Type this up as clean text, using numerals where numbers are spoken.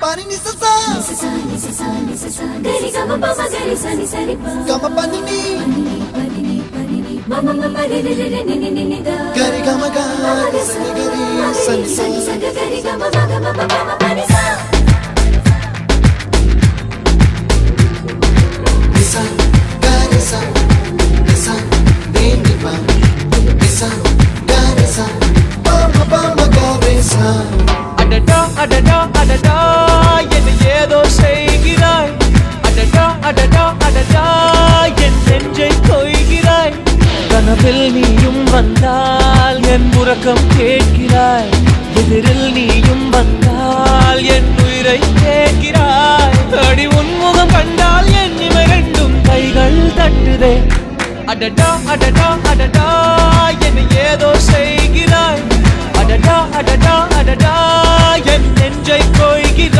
pani ni sa sa gari ga ma pa ma gari sa ni sa ri pa ga ma pani ni ma ma ma ri ri ri ni ni ni da gari ga ma ga sa ni gari sa ni sa gari ga ma ga ma pa ma pa ni sa ni sa gari sa ni sa ni ni pa ni sa gari sa pa ma gari sa அடடா அடடா அடடா என்ன ஏதோ செய்கிறாய் அடடா அடடா அடடா என் நெஞ்சை கொய்கிறாய் கனவில் நீயும் வந்தால் என் உறக்கம் கேட்கிறாய் எதிரில் நீயும் வந்தால் என் உயிரை கேட்கிறாய் அடி உன்முகம் கண்டால் என் இவை ரெண்டும் கைகள் தட்டுதே அடடா அடடா அடடா என்ன ஏதோ செய்கிறாய் அடடா அடடா அடடா என் நெஞ்சை கொய்கிறாய்